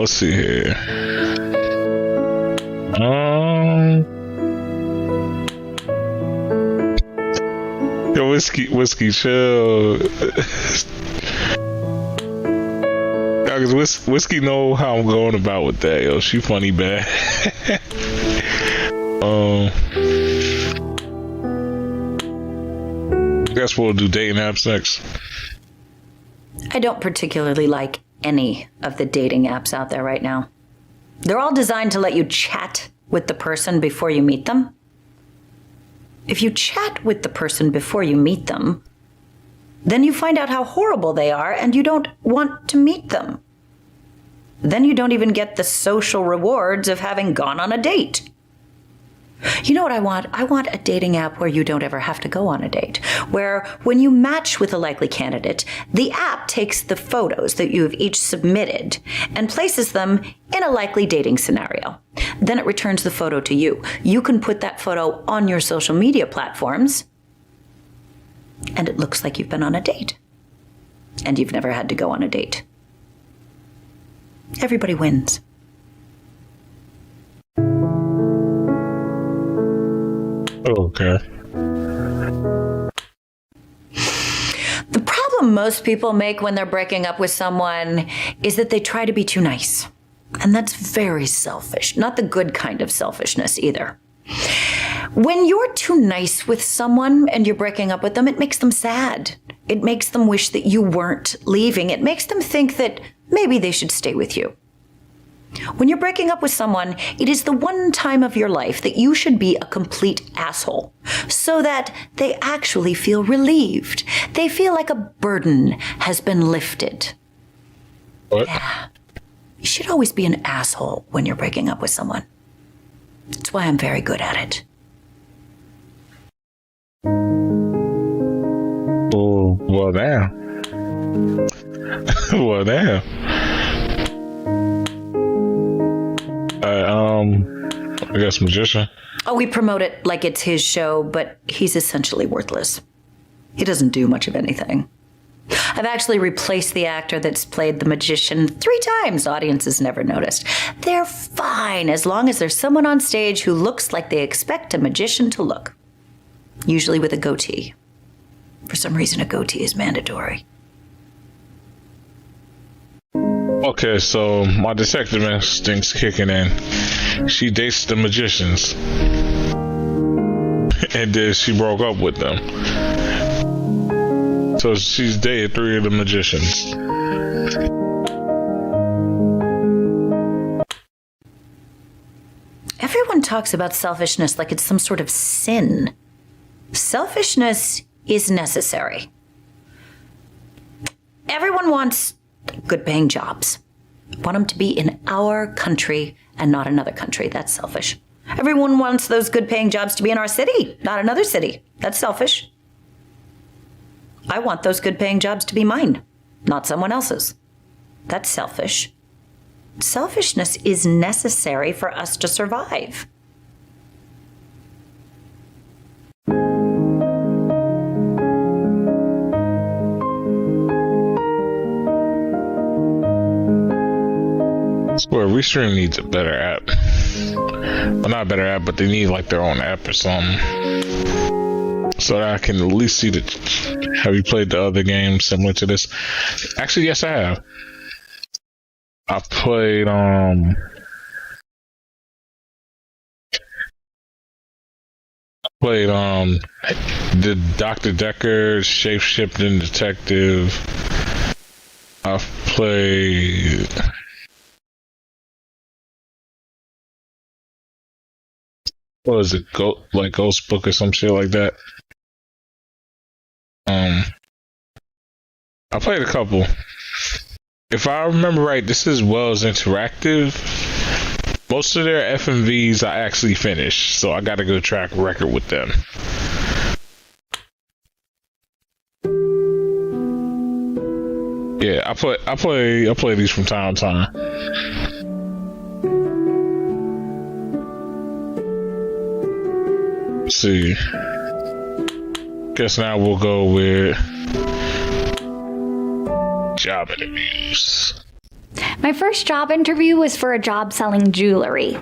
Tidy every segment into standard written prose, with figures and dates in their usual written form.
let's see here. Yo, whiskey, chill. Cause whiskey know how I'm going about with that. Yo, she funny bad. Guess we'll do dating apps next. I don't particularly like any of the dating apps out there right now. They're all designed to let you chat with the person before you meet them. If you chat with the person before you meet them, then you find out how horrible they are and you don't want to meet them. Then you don't even get the social rewards of having gone on a date. You know what I want? I want a dating app where you don't ever have to go on a date. Where when you match with a likely candidate, the app takes the photos that you've each submitted and places them in a likely dating scenario. Then it returns the photo to you. You can put that photo on your social media platforms, and it looks like you've been on a date. And you've never had to go on a date. Everybody wins. Okay. The problem most people make when they're breaking up with someone is that they try to be too nice. And that's very selfish. Not the good kind of selfishness either. When you're too nice with someone and you're breaking up with them, it makes them sad. It makes them wish that you weren't leaving. It makes them think that maybe they should stay with you. When you're breaking up with someone, it is the one time of your life that you should be a complete asshole so that they actually feel relieved. They feel like a burden has been lifted. What? Yeah. You should always be an asshole when you're breaking up with someone. That's why I'm very good at it. Well, damn. Well, damn. I guess magician. Oh, we promote it like it's his show, but he's essentially worthless. He doesn't do much of anything. I've actually replaced the actor that's played the magician 3 times. Audiences never noticed. They're fine as long as there's someone on stage who looks like they expect a magician to look. Usually with a goatee. For some reason, a goatee is mandatory. Okay, so my detective instinct's kicking in. She dates the magicians. And then she broke up with them. So she's dated 3 of the magicians. Everyone talks about selfishness like it's some sort of sin. Selfishness is necessary. Everyone wants good paying jobs. Want them to be in our country and not another country. That's selfish. Everyone wants those good paying jobs to be in our city, not another city. That's selfish. I want those good paying jobs to be mine, not someone else's. That's selfish. Selfishness is necessary for us to survive. I swear, Restream needs a better app. Well, not a better app, but they need like their own app or something. So that I can at least see the. Have you played the other games similar to this? Actually, yes, I have. I played the Dr. Decker shape-shifting detective. I've played. What was it? Ghost Book or some shit like that. I played a couple. If I remember right, this is Wells Interactive. Most of their FMVs I actually finished, so I gotta go track record with them. Yeah, I play these from time to time. Let's see. Guess now we'll go with job interviews. My first job interview was for a job selling jewelry.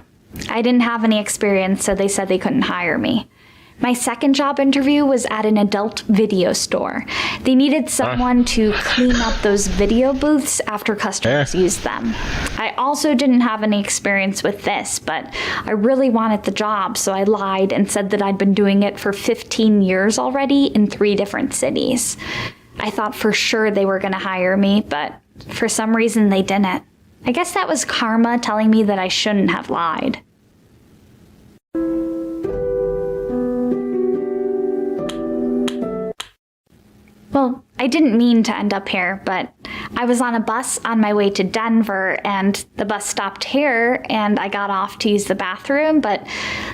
I didn't have any experience, so they said they couldn't hire me. My second job interview was at an adult video store. They needed someone to clean up those video booths after customers used them. I also didn't have any experience with this, but I really wanted the job, so I lied and said that I'd been doing it for 15 years already in 3 different cities. I thought for sure they were going to hire me, but for some reason they didn't. I guess that was karma telling me that I shouldn't have lied. Well, I didn't mean to end up here, but I was on a bus on my way to Denver, and the bus stopped here, and I got off to use the bathroom, but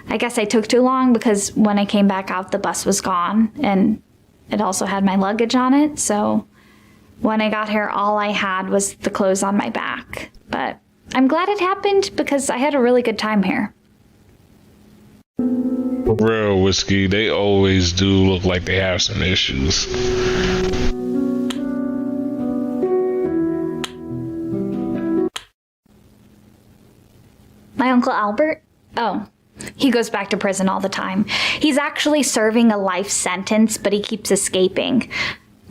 I guess I took too long because when I came back out, the bus was gone, and it also had my luggage on it, so when I got here, all I had was the clothes on my back. But I'm glad it happened because I had a really good time here. For real, Whiskey, they always do look like they have some issues. My Uncle Albert? Oh, he goes back to prison all the time. He's actually serving a life sentence, but he keeps escaping.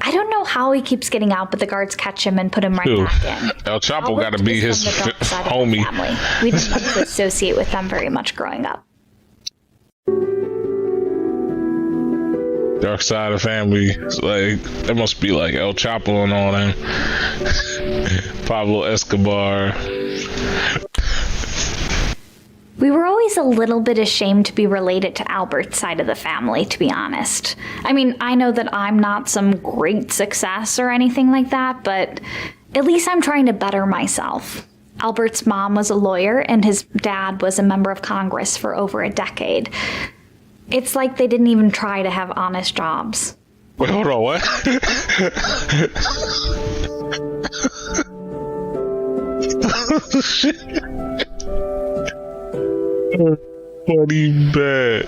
I don't know how he keeps getting out, but the guards catch him and put him right back in. El Chapo got to be his homie. We didn't get to associate with them very much growing up. Dark side of family. It's like, there must be like El Chapo and all them. Pablo Escobar. We were always a little bit ashamed to be related to Albert's side of the family, to be honest. I mean, I know that I'm not some great success or anything like that, but at least I'm trying to better myself. Albert's mom was a lawyer, and his dad was a member of Congress for over a decade. It's like they didn't even try to have honest jobs. Wait, hold on, what? Shit. Funny bad.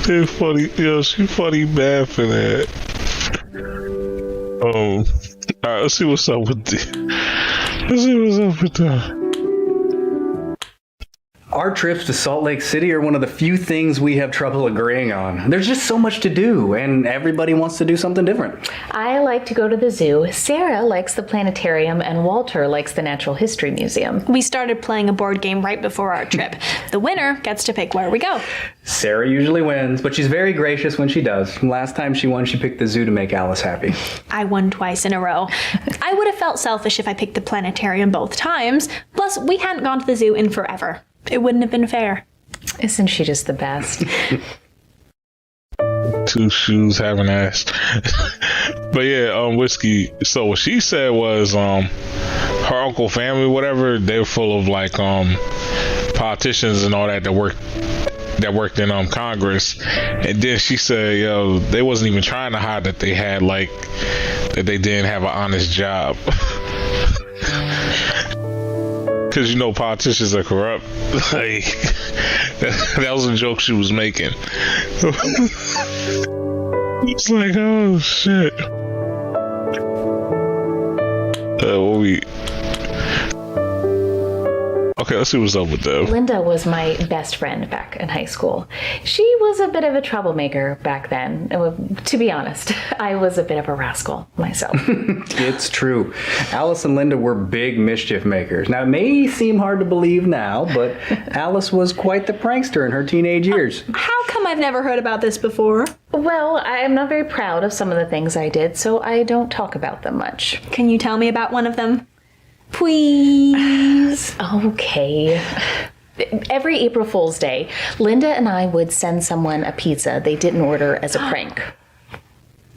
They're funny. Yo, she funny bad for that. Alright, let's see what's up with this. Let's see what's up with that. Our trips to Salt Lake City are one of the few things we have trouble agreeing on. There's just so much to do, and everybody wants to do something different. I like to go to the zoo, Sarah likes the planetarium, and Walter likes the Natural History Museum. We started playing a board game right before our trip. The winner gets to pick where we go. Sarah usually wins, but she's very gracious when she does. Last time she won, she picked the zoo to make Alice happy. I won twice in a row. I would have felt selfish if I picked the planetarium both times. Plus, we hadn't gone to the zoo in forever. It wouldn't have been fair. Isn't she just the best? 2 shoes have an ass. But yeah, Whiskey. So what she said was, her uncle family, whatever, they're full of like politicians and all that worked in Congress. And then she said, yo, they wasn't even trying to hide that they had like that they didn't have an honest job. Because you know politicians are corrupt. Like, that was a joke she was making. It's like, oh shit. Okay, let's see what's up with that. Linda was my best friend back in high school. She was a bit of a troublemaker back then. To be honest, I was a bit of a rascal myself. It's true. Alice and Linda were big mischief makers. Now, it may seem hard to believe now, but Alice was quite the prankster in her teenage years. How come I've never heard about this before? Well, I am not very proud of some of the things I did, so I don't talk about them much. Can you tell me about one of them? Please. Okay. Every April Fool's Day, Linda and I would send someone a pizza they didn't order as a prank.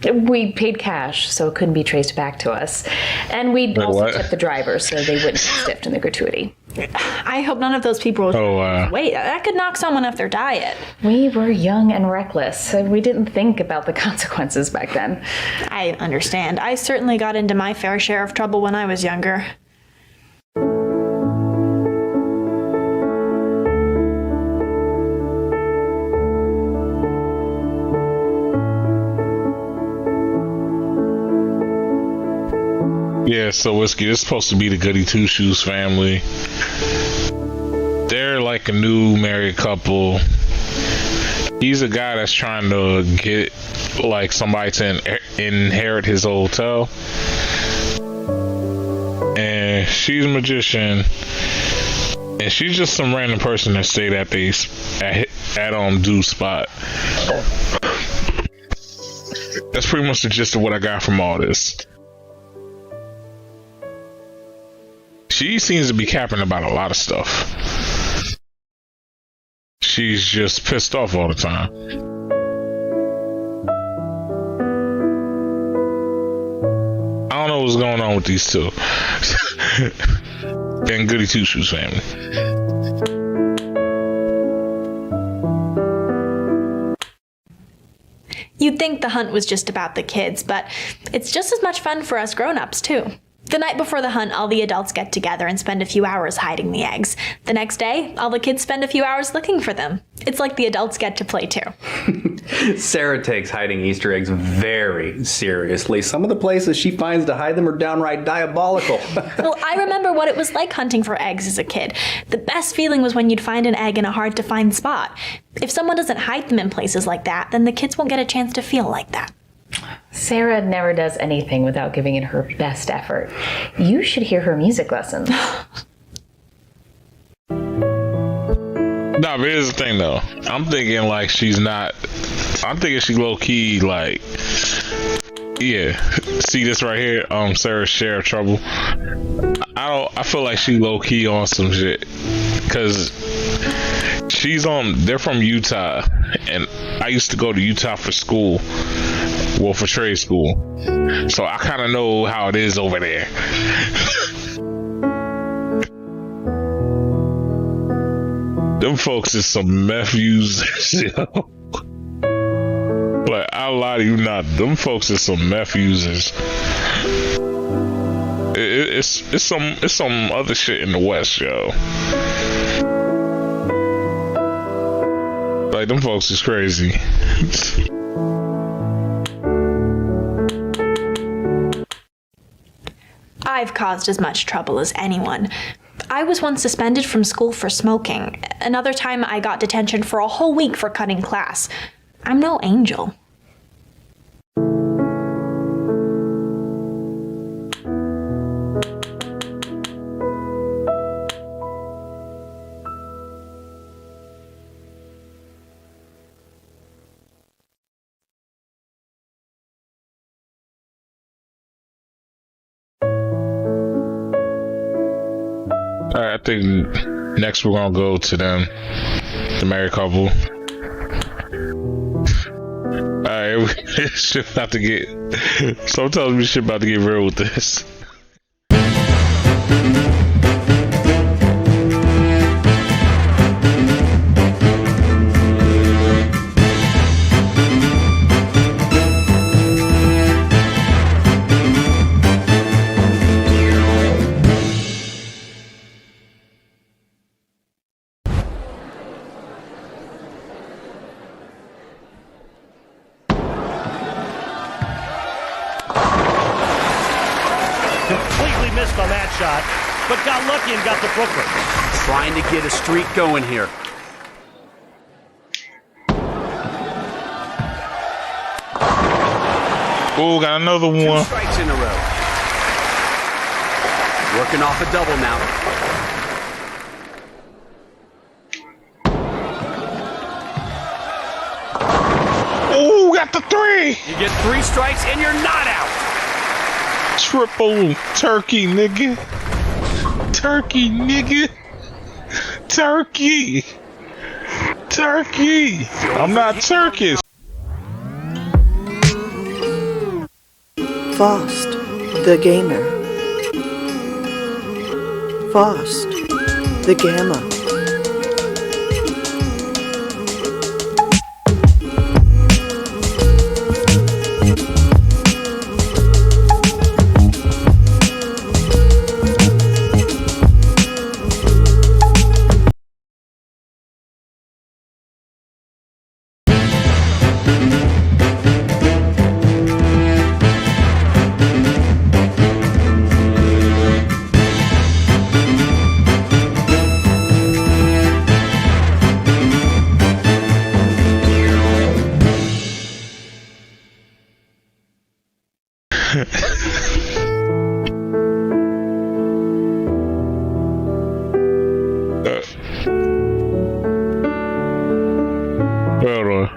We paid cash, so it couldn't be traced back to us. And we'd also tip the driver so they wouldn't get stiffed in the gratuity. I hope none of those people wait, that could knock someone off their diet. We were young and reckless. We didn't think about the consequences back then. I understand. I certainly got into my fair share of trouble when I was younger. Yeah, so Whiskey, this is supposed to be the Goody Two Shoes family. They're like a new married couple. He's a guy that's trying to get like somebody to inherit his hotel. And she's a magician. And she's just some random person that stayed at Dude's spot. That's pretty much the gist of what I got from all this. She seems to be capping about a lot of stuff. She's just pissed off all the time. I don't know what's going on with these two. And Goody Two Shoes family. You'd think the hunt was just about the kids, but it's just as much fun for us grown-ups, too. The night before the hunt, all the adults get together and spend a few hours hiding the eggs. The next day, all the kids spend a few hours looking for them. It's like the adults get to play, too. Sarah takes hiding Easter eggs very seriously. Some of the places she finds to hide them are downright diabolical. Well, I remember what it was like hunting for eggs as a kid. The best feeling was when you'd find an egg in a hard-to-find spot. If someone doesn't hide them in places like that, then the kids won't get a chance to feel like that. Sarah never does anything without giving it her best effort. You should hear her music lessons. Nah, but here's the thing though. I'm thinking like she's low key like, yeah. See this right here? Sarah's share of trouble. I feel like she low key on some shit. Cause they're from Utah, and I used to go to Utah for school. Well, for trade school. So I kind of know how it is over there. Them folks is some meth users, yo. Like, I'll lie to you not. Them folks is some meth users. It's some other shit in the West, yo. Like, them folks is crazy. I've caused as much trouble as anyone. I was once suspended from school for smoking. Another time I got detention for a whole week for cutting class. I'm no angel. Alright, I think next we're gonna go to them, the married couple. Alright, shit about to get. Sometimes we shit about to get real with this. Completely missed on that shot, but got lucky and got the Brooklyn. Trying to get a streak going here. Oh, got another Two one. strikes in a row. Working off a double now. Oh, got the three. You get 3 strikes and you're not out. Triple turkey, nigga. Turkey, nigga. Turkey. Turkey. I'm not Turkish. Faust, the gamer. Faust, the gamma.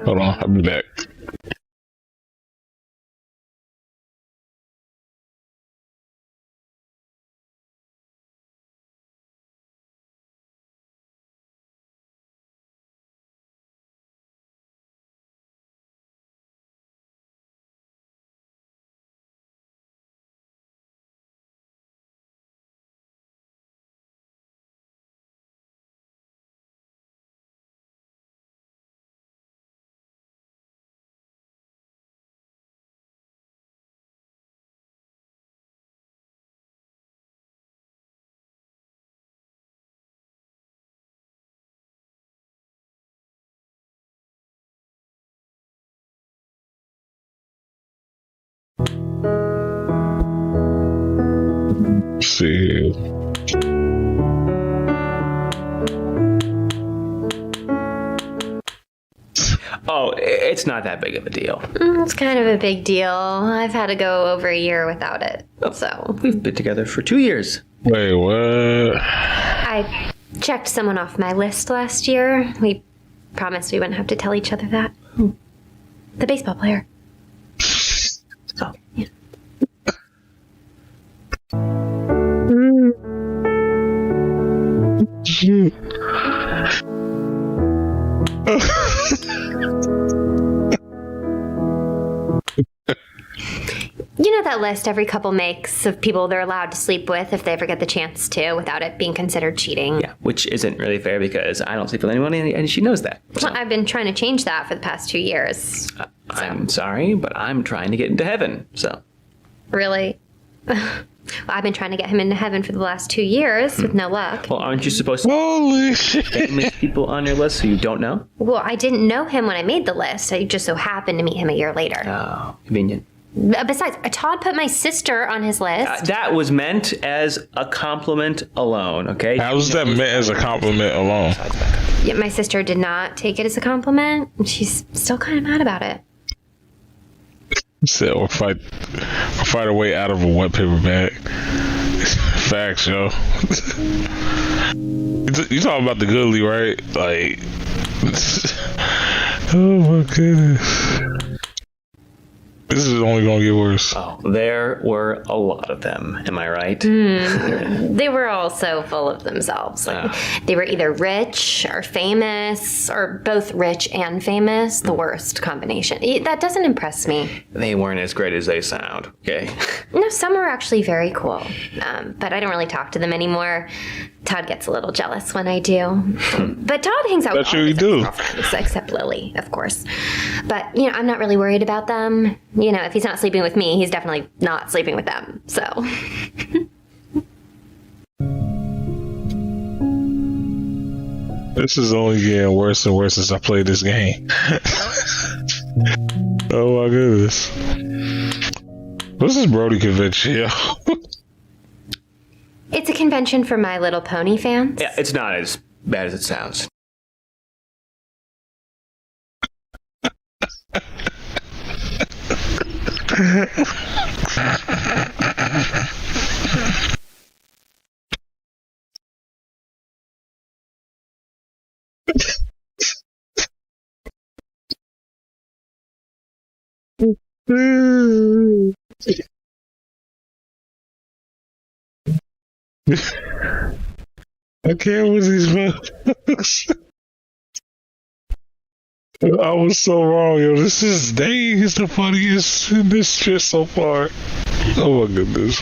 Hold on, I'll be back. Let's see. Oh, it's not that big of a deal. It's kind of a big deal. I've had to go over a year without it, so. We've been together for 2 years. Wait, what? I checked someone off my list last year. We promised we wouldn't have to tell each other that. Who? The baseball player. Oh. Yeah. You know that list every couple makes of people they're allowed to sleep with if they ever get the chance to without it being considered cheating? Yeah, which isn't really fair because I don't sleep with anyone and she knows that. So. Well, I've been trying to change that for the past 2 years. I'm sorry, but I'm trying to get into heaven, so. Really? Well, I've been trying to get him into heaven for the last 2 years with no luck. Well, aren't you supposed to Holy shit. famous people on your list who you don't know? Well, I didn't know him when I made the list. I just so happened to meet him a year later. Oh, convenient. Besides, Todd put my sister on his list. That was meant as a compliment alone, okay? How was that meant as a compliment alone? Yeah, my sister did not take it as a compliment. She's still kind of mad about it. Said, or fight her way out of a wet paper bag. Facts, yo. You talking about the goodly, right? Like, oh my goodness. This is only gonna get worse. Oh, there were a lot of them. Am I right? They were all so full of themselves. Like, they were either rich or famous, or both rich and famous. The worst combination. That doesn't impress me. They weren't as great as they sound, okay? No, some were actually very cool. But I don't really talk to them anymore. Todd gets a little jealous when I do. But Todd hangs out with That's all what his you do. girlfriends, except Lily, of course. But, I'm not really worried about them. If he's not sleeping with me, he's definitely not sleeping with them. So. This is only getting worse and worse as I play this game. Oh my goodness. What's this Brody convention, yo? It's a convention for My Little Pony fans. Yeah, it's not as bad as it sounds. I can't with these folks. I was so wrong, yo. This is the funniest in this shit so far. Oh my goodness.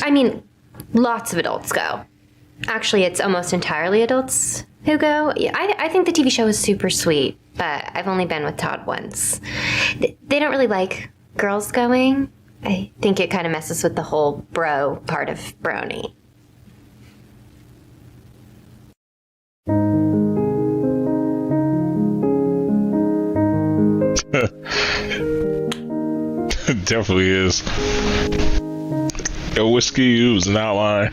I mean, lots of adults go. Actually, it's almost entirely adults who go. I think the TV show is super sweet, but I've only been with Todd once. They don't really like girls going. I think it kind of messes with the whole bro part of brony. It definitely is. Yo, whiskey, you was not lying.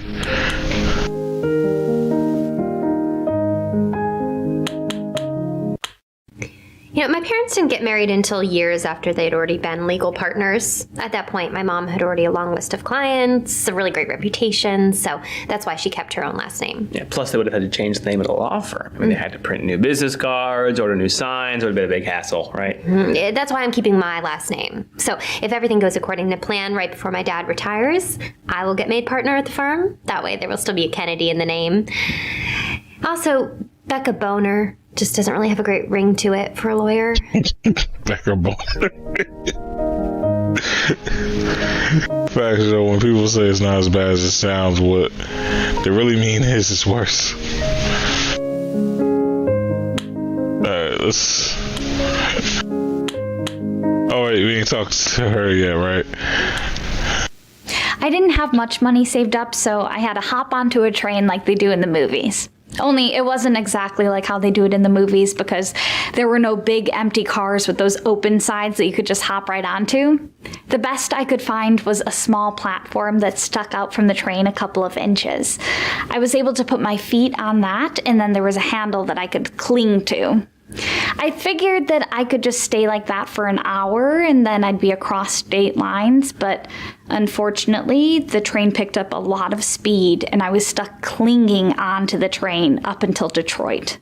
You know, my parents didn't get married until years after they'd already been legal partners. At that point, my mom had already a long list of clients, a really great reputation, so that's why she kept her own last name. Yeah, plus they would have had to change the name of the law firm. I mean, they had to print new business cards, order new signs. It would have been a big hassle, right? That's why I'm keeping my last name. So if everything goes according to plan right before my dad retires, I will get made partner at the firm. That way there will still be a Kennedy in the name. Also, Becca Boner just doesn't really have a great ring to it for a lawyer. Becca Boner. Facts, though, when people say it's not as bad as it sounds, what they really mean is it's worse. Alright, let's... Oh wait, we ain't talked to her yet, right? I didn't have much money saved up, so I had to hop onto a train like they do in the movies. Only it wasn't exactly like how they do it in the movies because there were no big empty cars with those open sides that you could just hop right onto. The best I could find was a small platform that stuck out from the train a couple of inches. I was able to put my feet on that, and then there was a handle that I could cling to. I figured that I could just stay like that for an hour and then I'd be across state lines, but unfortunately, the train picked up a lot of speed and I was stuck clinging onto the train up until Detroit.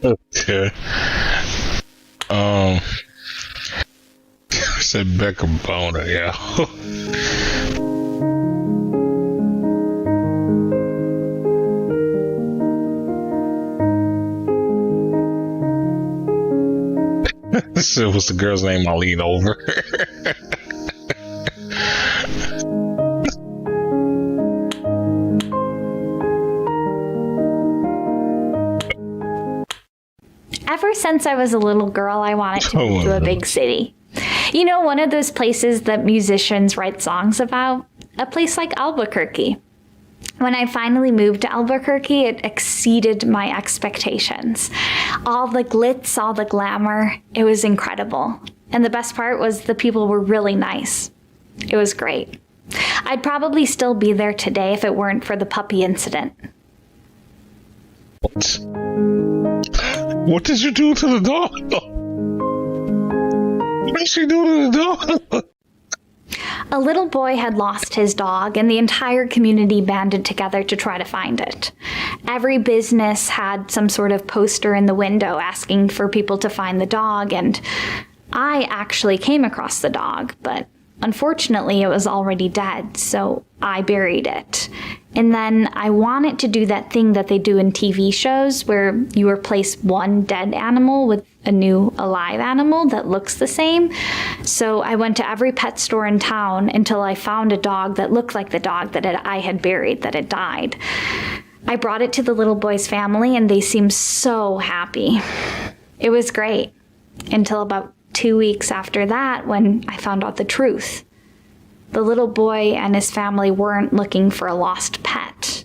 Okay. I said Becca Boner, yeah. This was the girl's name I leaned over. Ever since I was a little girl, I wanted to move to a big city. You know, one of those places that musicians write songs about? A place like Albuquerque. When I finally moved to Albuquerque, it exceeded my expectations. All the glitz, all the glamour, it was incredible. And the best part was the people were really nice. It was great. I'd probably still be there today if it weren't for the puppy incident. What did you do to the dog? What did she do to the dog? A little boy had lost his dog, and the entire community banded together to try to find it. Every business had some sort of poster in the window asking for people to find the dog, and I actually came across the dog, but unfortunately it was already dead, so I buried it. And then I wanted to do that thing that they do in TV shows where you replace one dead animal with a new alive animal that looks the same. So I went to every pet store in town until I found a dog that looked like the dog that I had buried, that had died. I brought it to the little boy's family and they seemed so happy. It was great until about 2 weeks after that when I found out the truth. The little boy and his family weren't looking for a lost pet.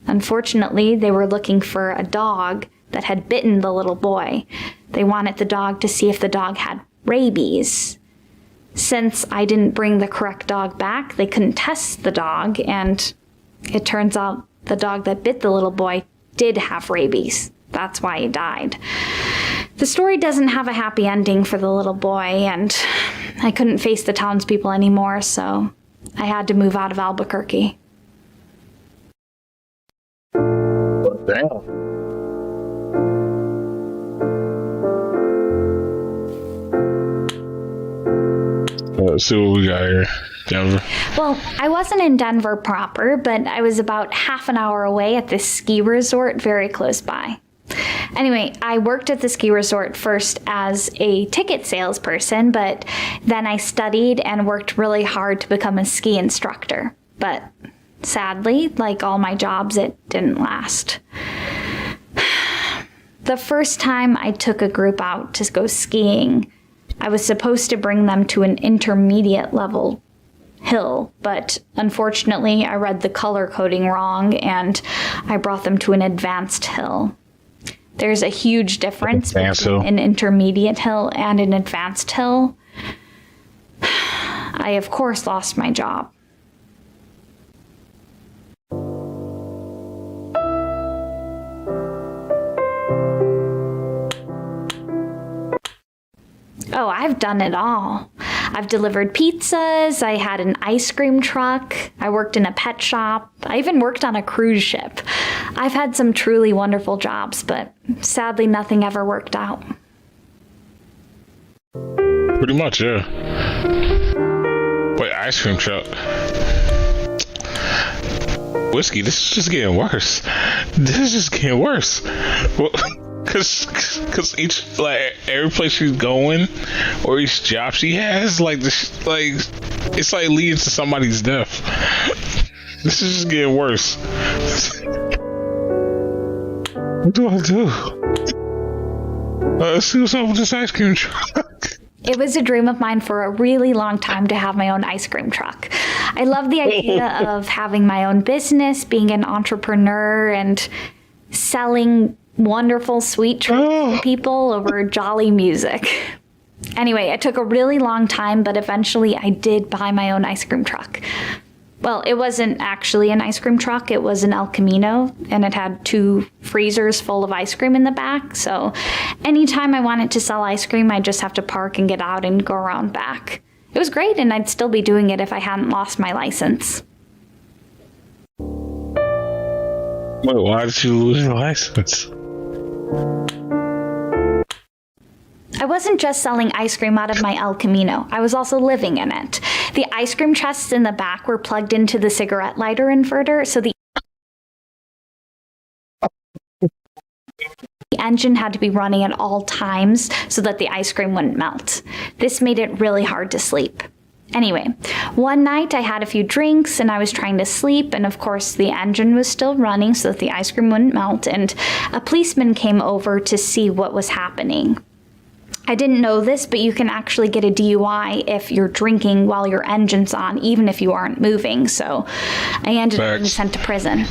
Unfortunately, they were looking for a dog that had bitten the little boy. They wanted the dog to see if the dog had rabies. Since I didn't bring the correct dog back, they couldn't test the dog, and it turns out the dog that bit the little boy did have rabies. That's why he died. The story doesn't have a happy ending for the little boy, and I couldn't face the townspeople anymore, so I had to move out of Albuquerque. Damn. Let's see what we got here. Denver. Well, I wasn't in Denver proper, but I was about half an hour away at this ski resort very close by. Anyway, I worked at the ski resort first as a ticket salesperson, but then I studied and worked really hard to become a ski instructor. But sadly, like all my jobs, it didn't last. The first time I took a group out to go skiing, I was supposed to bring them to an intermediate level hill, but unfortunately I read the color coding wrong and I brought them to an advanced hill. There's a huge difference Advanced between hill. an intermediate hill and an advanced hill. I, of course, lost my job. Oh, I've done it all. I've delivered pizzas, I had an ice cream truck, I worked in a pet shop, I even worked on a cruise ship. I've had some truly wonderful jobs, but sadly nothing ever worked out. Pretty much, yeah. Wait, ice cream truck. Whiskey, this is just getting worse. This is just getting worse. Well, cause each, like, every place she's going or each job she has, like this, like it's like leading to somebody's death. This is just getting worse. What do I do? Let's see what's up with this ice cream truck. It was a dream of mine for a really long time to have my own ice cream truck. I love the idea of having my own business, being an entrepreneur, and selling wonderful sweet treats to people over jolly music. Anyway, it took a really long time, but eventually I did buy my own ice cream truck. Well, it wasn't actually an ice cream truck, it was an El Camino, and it had 2 freezers full of ice cream in the back, so anytime I wanted to sell ice cream, I'd just have to park and get out and go around back. It was great, and I'd still be doing it if I hadn't lost my license. Wait, why did you lose your license? I wasn't just selling ice cream out of my El Camino, I was also living in it. The ice cream chests in the back were plugged into the cigarette lighter inverter, so the engine had to be running at all times so that the ice cream wouldn't melt. This made it really hard to sleep. Anyway, one night I had a few drinks and I was trying to sleep, and of course the engine was still running so that the ice cream wouldn't melt, and a policeman came over to see what was happening. I didn't know this, but you can actually get a DUI if you're drinking while your engine's on, even if you aren't moving, so I ended up being sent to prison.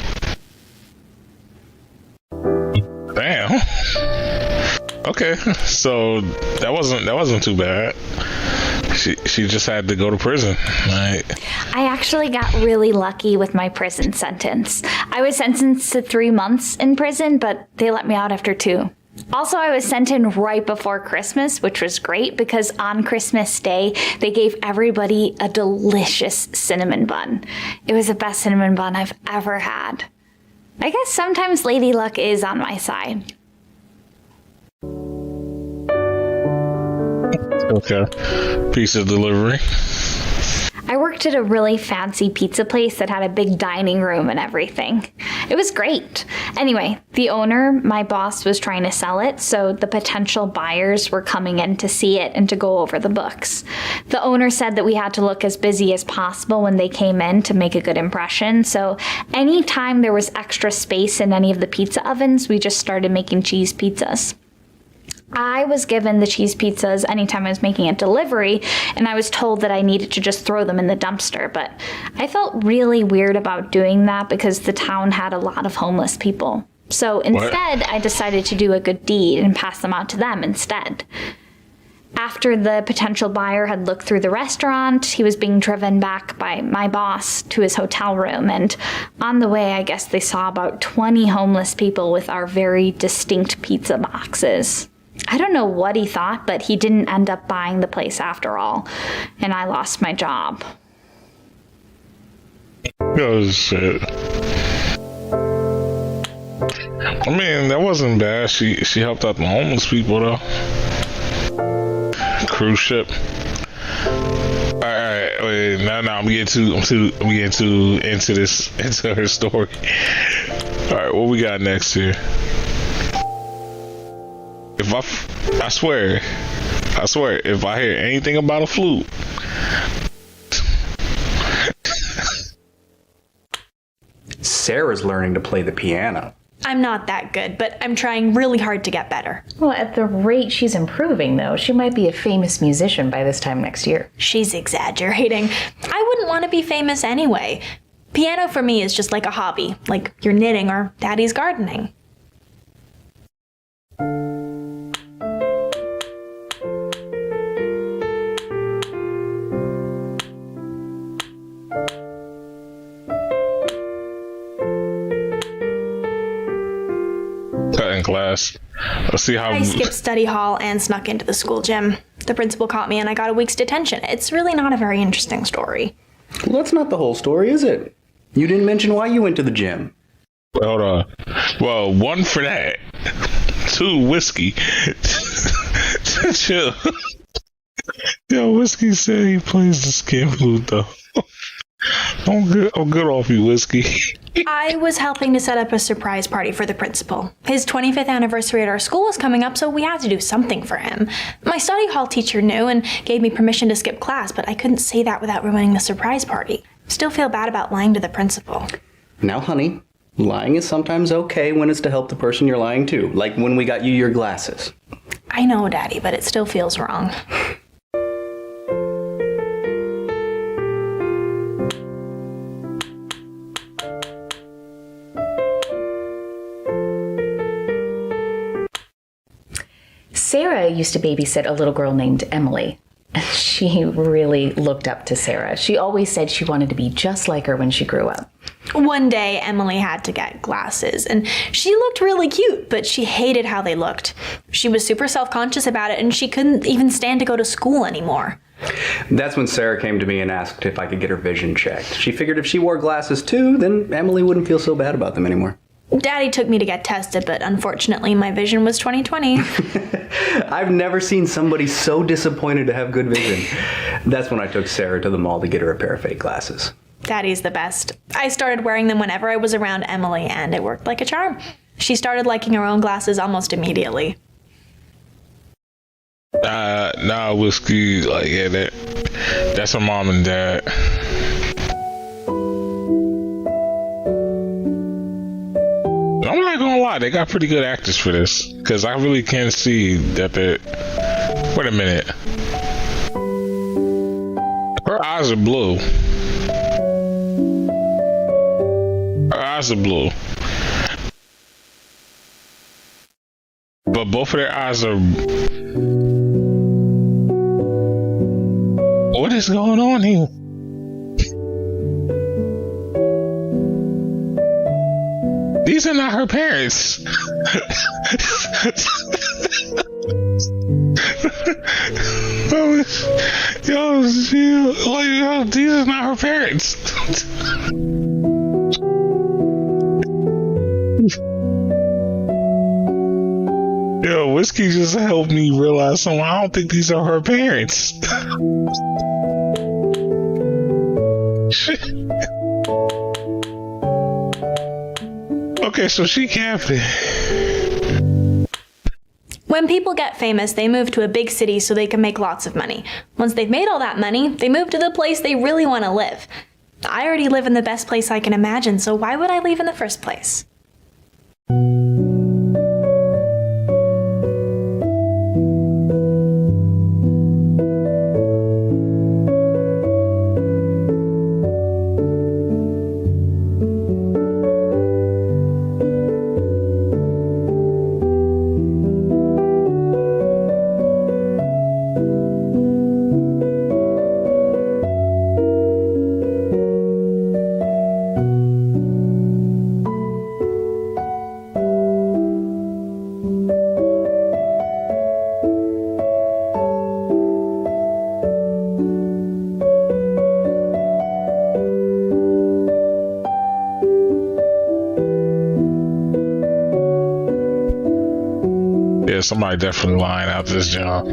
Damn. Okay, so that wasn't too bad. She just had to go to prison. Right. I actually got really lucky with my prison sentence. I was sentenced to 3 months in prison, but they let me out after 2. Also, I was sent in right before Christmas, which was great because on Christmas Day, they gave everybody a delicious cinnamon bun. It was the best cinnamon bun I've ever had. I guess sometimes Lady Luck is on my side. Okay. Pizza delivery. I worked at a really fancy pizza place that had a big dining room and everything. It was great. Anyway, the owner, my boss, was trying to sell it, so the potential buyers were coming in to see it and to go over the books. The owner said that we had to look as busy as possible when they came in to make a good impression, so anytime there was extra space in any of the pizza ovens, we just started making cheese pizzas. I was given the cheese pizzas anytime I was making a delivery, and I was told that I needed to just throw them in the dumpster, but I felt really weird about doing that because the town had a lot of homeless people. So instead, I decided to do a good deed and pass them out to them instead. After the potential buyer had looked through the restaurant, he was being driven back by my boss to his hotel room, and on the way, I guess they saw about 20 homeless people with our very distinct pizza boxes. I don't know what he thought, but he didn't end up buying the place after all, and I lost my job. Oh, shit. I mean, that wasn't bad. She helped out the homeless people, though. Cruise ship. All right, wait, no, I'm getting too into her story. All right, what we got next here? I swear, if I hear anything about a flute. Sarah's learning to play the piano. I'm not that good, but I'm trying really hard to get better. Well, at the rate she's improving, though, she might be a famous musician by this time next year. She's exaggerating. I wouldn't want to be famous anyway. Piano for me is just like a hobby, like your knitting or daddy's gardening. Cutting class. Let's see how. I skipped study hall and snuck into the school gym. The principal caught me and I got a week's detention. It's really not a very interesting story. Well, that's not the whole story, is it? You didn't mention why you went to the gym. Hold on. Well, 1 for that. 2, whiskey. Chill. Yo, Whiskey said he plays the scam flute though. I'm good off you, Whiskey. I was helping to set up a surprise party for the principal. His 25th anniversary at our school was coming up, so we had to do something for him. My study hall teacher knew and gave me permission to skip class, but I couldn't say that without ruining the surprise party. Still feel bad about lying to the principal. Now, honey, lying is sometimes okay when it's to help the person you're lying to, like when we got you your glasses. I know, Daddy, but it still feels wrong. Sarah used to babysit a little girl named Emily. She really looked up to Sarah. She always said she wanted to be just like her when she grew up. One day, Emily had to get glasses, and she looked really cute, but she hated how they looked. She was super self-conscious about it, and she couldn't even stand to go to school anymore. That's when Sarah came to me and asked if I could get her vision checked. She figured if she wore glasses too, then Emily wouldn't feel so bad about them anymore. Daddy took me to get tested, but unfortunately my vision was 20/20. I've never seen somebody so disappointed to have good vision. That's when I took Sarah to the mall to get her a pair of fake glasses. Daddy's the best. I started wearing them whenever I was around Emily, and it worked like a charm. She started liking her own glasses almost immediately. Nah, Whiskey, like, yeah, that's her mom and dad. I'm not gonna lie, they got pretty good actors for this, because I really can't see that they're... Wait a minute. Her eyes are blue. Her eyes are blue. But both of their eyes are... What is going on here? These are not her parents. Yo, these are not her parents. Yo, Whiskey just helped me realize something. I don't think these are her parents. Okay, so she capping. When people get famous, they move to a big city so they can make lots of money. Once they've made all that money, they move to the place they really want to live. I already live in the best place I can imagine, so why would I leave in the first place? Yeah, somebody definitely lying out this job.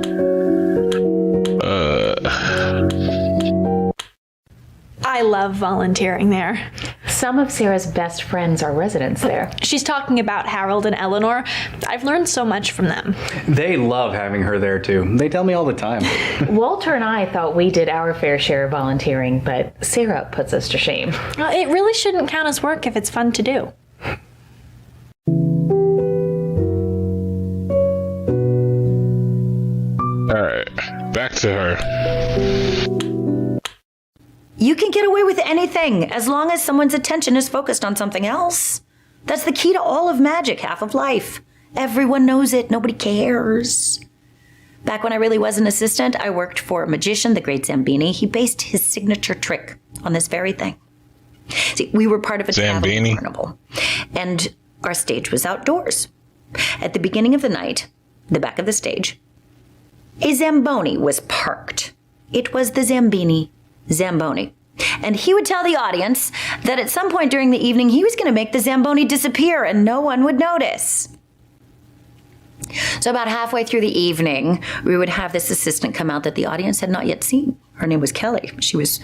I love volunteering there. Some of Sarah's best friends are residents there. She's talking about Harold and Eleanor. I've learned so much from them. They love having her there too. They tell me all the time. Walter and I thought we did our fair share of volunteering, but Sarah puts us to shame. Well, it really shouldn't count as work if it's fun to do. Alright, back to her. You can get away with anything as long as someone's attention is focused on something else. That's the key to all of magic, half of life. Everyone knows it. Nobody cares. Back when I really was an assistant, I worked for a magician, the great Zambini. He based his signature trick on this very thing. See, we were part of a traveling carnival, and our stage was outdoors. At the beginning of the night, the back of the stage, a Zamboni was parked. It was the Zambini Zamboni. And he would tell the audience that at some point during the evening, he was going to make the Zamboni disappear and no one would notice. So about halfway through the evening, we would have this assistant come out that the audience had not yet seen. Her name was Kelly. She was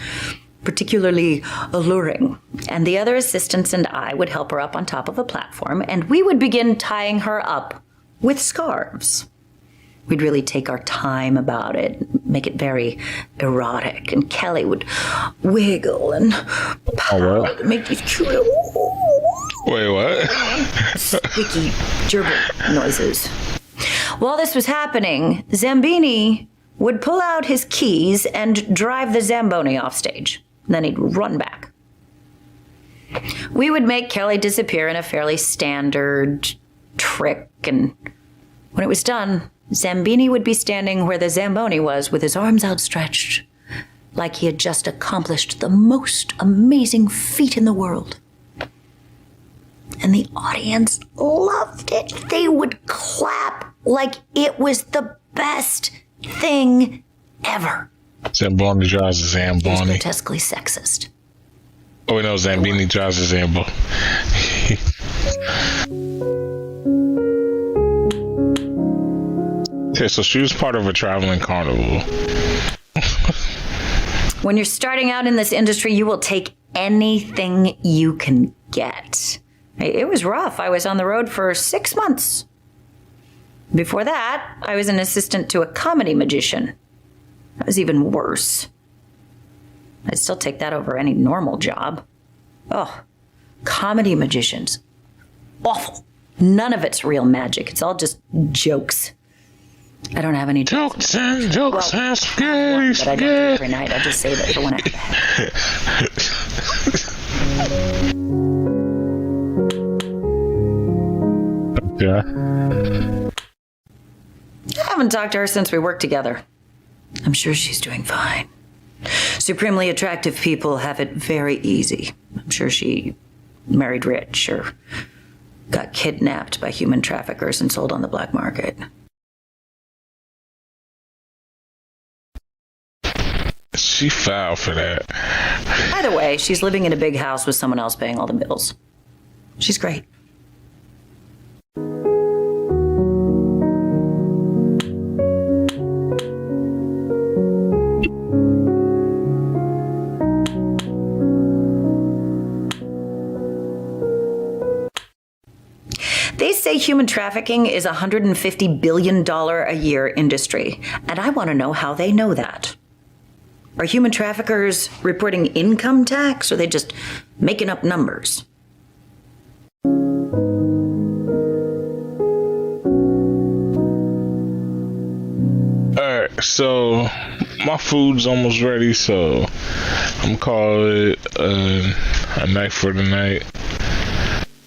particularly alluring. And the other assistants and I would help her up on top of a platform, and we would begin tying her up with scarves. We'd really take our time about it, make it very erotic, and Kelly would wiggle and pout and make these cute Wait, what? squeaky gerbil noises. While this was happening, Zambini would pull out his keys and drive the Zamboni off stage. Then he'd run back. We would make Kelly disappear in a fairly standard trick, and when it was done, Zambini would be standing where the Zamboni was with his arms outstretched, like he had just accomplished the most amazing feat in the world. And the audience loved it. They would clap like it was the best thing ever. Zamboni drives a It was Zamboni. grotesquely sexist. Oh, no, Zambini drives a Zambo. Okay, so she was part of a traveling carnival. When you're starting out in this industry, you will take anything you can get. It was rough. I was on the road for 6 months. Before that, I was an assistant to a comedy magician. That was even worse. I'd still take that over any normal job. Oh, comedy magicians. Awful. None of it's real magic. It's all just jokes. I don't have any jokes and jokes and spaghetti. But I don't do it every night. I just save it for when I have Yeah. I haven't talked to her since we worked together. I'm sure she's doing fine. Supremely attractive people have it very easy. I'm sure she married rich or got kidnapped by human traffickers and sold on the black market. She foul for that. Either way, she's living in a big house with someone else paying all the bills. She's great. They say human trafficking is a $150 billion a year industry, and I want to know how they know that. Are human traffickers reporting income tax, or are they just making up numbers? Alright, so my food's almost ready, so I'm gonna call it a night for the night.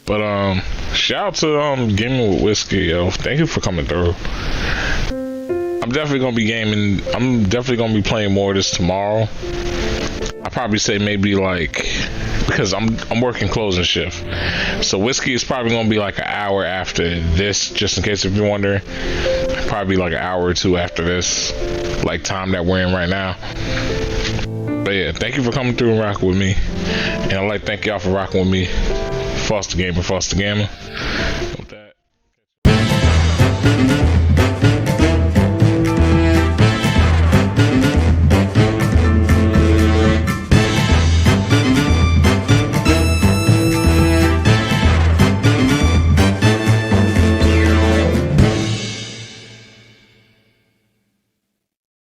But shout out to Gaming with Whiskey, yo. Thank you for coming through. I'm definitely gonna be gaming. I'm definitely gonna be playing more of this tomorrow. I probably say maybe like, because I'm working closing shift, so Whiskey is probably gonna be like an hour after this, just in case if you're wondering. Probably like an hour or two after this, like time that we're in right now. But yeah, thank you for coming through and rocking with me, and I'd like to thank y'all for rocking with me. Foster Gamer.